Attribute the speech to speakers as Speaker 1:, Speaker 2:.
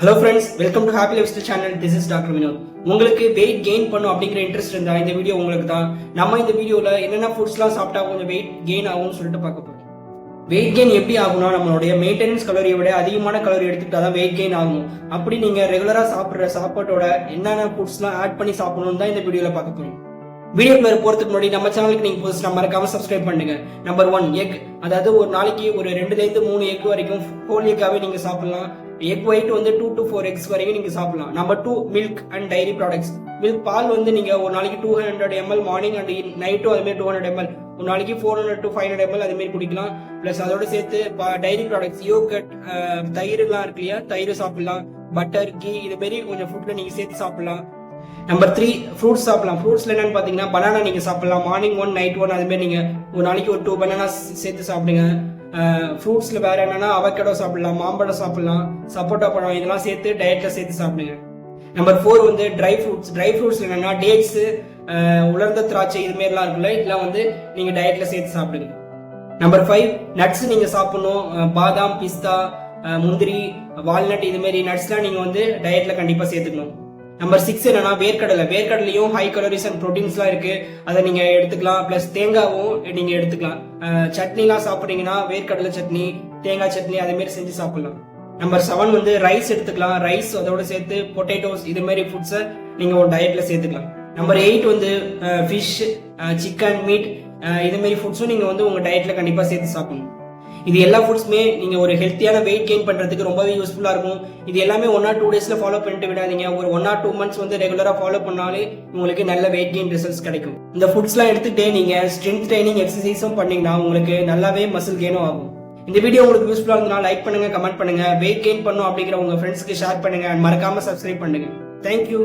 Speaker 1: Hello friends, welcome to happy life style channel. This is doctor Vinod. உங்களுக்கு weight gain பண்ணும் அப்படிங்கிற interest இருந்தா இந்த வீடியோ உங்களுக்கு தான். நம்ம இந்த வீடியோல என்னென்ன ஃபுட்ஸ்லாம் சாப்பிட்டா கொஞ்சம் வெயிட் கெயின் ஆகும்னு சொல்லிட்டு பார்க்க போறோம். வெயிட் கெயின் எப்படி ஆகும்னா, நம்மளுடைய மெயின்டெனன்ஸ் கலோரியை விட அதிகமான கலோரி எடுத்துக்கிட்டா தான் வெயிட் கெயின் ஆகும். அப்படி நீங்க ரெகுலரா சாப்பிட்ற சாப்பாட்டோட என்னென்ன ஃபுட்ஸ்லாம் ஆட் பண்ணி சாப்பிடணும்னு தான் இந்த வீடியோல பார்க்க போறோம். வீடியோக்குள்ள போறதுக்கு முன்னாடி நம்ம சேனலுக்கு நீங்க புதுசா மறக்காம சப்ஸ்கிரைப் பண்ணுங்க. Number 1, egg. அதாவது ஒரு நாளைக்கு ஒரு 2-3 எக் வரைக்கும் ஹோல் எக்காவே நீங்க சாப்பிடலாம். எக் ஒயிட் வந்து 2 to 4 எக்ஸ் வரைக்கும் நீங்க சாப்பிடலாம். Number 2, milk and dairy products. Milk பால் வந்து நீங்க ஒரு நாளைக்கு 200 ml மார்னிங் அண்ட் நைட்டும் அதுமாதிரி 200 ml, ஒரு நாளைக்கு 400 to 500 ml அதுமாரி குடிக்கலாம். பிளஸ் அதோட சேர்த்து டைரி ப்ராடக்ட்ஸ், யோகட், தயிர்லாம் இருக்கு இல்லையா, தயிர் சாப்பிடலாம். பட்டர், கீ இது மாரி கொஞ்சம் ஃபுட்ல நீங்க சேர்த்து சாப்பிடலாம். நம்பர் 3, ஃப்ரூட்ஸ் சாப்பிடலாம். ஃப்ரூட்ஸ்ல என்னன்னு பாத்தீங்கன்னா, பனானா நீங்க சாப்பிடலாம். மார்னிங் 1 நைட் 1 அது மாதிரி நீங்க ஒரு நாளைக்கு ஒரு 2 பனானா சேர்த்து சாப்பிடுங்க. ஃப்ரூட்ஸ்ல வேற என்னன்னா, அவகேடோ சாப்பிடலாம், மாம்பழம் சாப்பிடலாம், சப்போட்டா பழம் இதெல்லாம் சேர்த்து டயட்ல சேர்த்து சாப்பிடுங்க. நம்பர் 4 வந்து ட்ரை ஃப்ரூட்ஸ். ட்ரை ஃப்ரூட்ஸ்ல என்னன்னா, டேட்ஸ், உலர்ந்த திராட்சை இது மாதிரிலாம் இருக்குல்ல, இதெல்லாம் வந்து நீங்க டயட்ல சேர்த்து சாப்பிடுங்க. நம்பர் 5, நட்ஸ் நீங்க சாப்பிடணும். பாதாம், பிஸ்தா, முந்திரி, வால்நட் இது மாதிரி நட்ஸ்லாம் நீங்க வந்து டயட்ல கண்டிப்பா சேர்த்துக்கணும். நம்பர் 6 என்னன்னா, வேர்க்கடலை. வேர்க்கடலையும் ஹை கலோரிஸ் அண்ட் ப்ரோட்டீன்ஸ்லாம் இருக்கு, அதை நீங்க எடுத்துக்கலாம். பிளஸ் தேங்காவும் நீங்க எடுத்துக்கலாம். சட்னிலாம் சாப்பிட்றீங்கன்னா வேர்க்கடலை சட்னி, தேங்காய் சட்னி அதே மாதிரி செஞ்சு சாப்பிடலாம். நம்பர் 7 வந்து ரைஸ் எடுத்துக்கலாம். ரைஸ் அதோட சேர்த்து பொட்டேட்டோஸ் இது மாதிரி ஃபுட்ஸை நீங்க ஒரு டயட்ல சேர்த்துக்கலாம். நம்பர் 8 வந்து ஃபிஷ், சிக்கன், மீட் இது மாதிரி ஃபுட்ஸும் நீங்க வந்து உங்க டயட்ல கண்டிப்பா சேர்த்து சாப்பிடணும். இது எல்லா ஃபுட்ஸுமே நீங்க ஒரு ஹெல்த்தியான வெயிட் கெயின் பண்றதுக்கு ரொம்பவே யூஸ்ஃபுல்லா இருக்கும். இது எல்லாமே 1 or 2 டேஸ்ல ஃபாலோ பண்ணிட்டு விடாதீங்க. ஒரு 1 or 2 months வந்து ரெகுலரா ஃபாலோ பண்ணாலே உங்களுக்கு நல்ல வெயிட் கெயின் ரிசல்ட்ஸ் கிடைக்கும். இந்த ஃபுட்ஸ்லாம் எடுத்துட்டே நீங்க ஸ்ட்ரென்த் ட்ரைனிங் எக்ஸசைஸும் பண்ணீங்கன்னா உங்களுக்கு நல்லாவே மசில் கெயினும் ஆகும். இந்த வீடியோ உங்களுக்கு யூஸ்ஃபுல்லா இருந்தா லைக் பண்ணுங்க, கமெண்ட் பண்ணுங்க. வெயிட் கெயின் பண்ணும் அப்படிங்கிற உங்க ஃப்ரெண்ட்ஸ்க்கு ஷேர் பண்ணுங்க. மறக்காம சப்ஸ்கிரைப் பண்ணுங்க. தேங்க்யூ.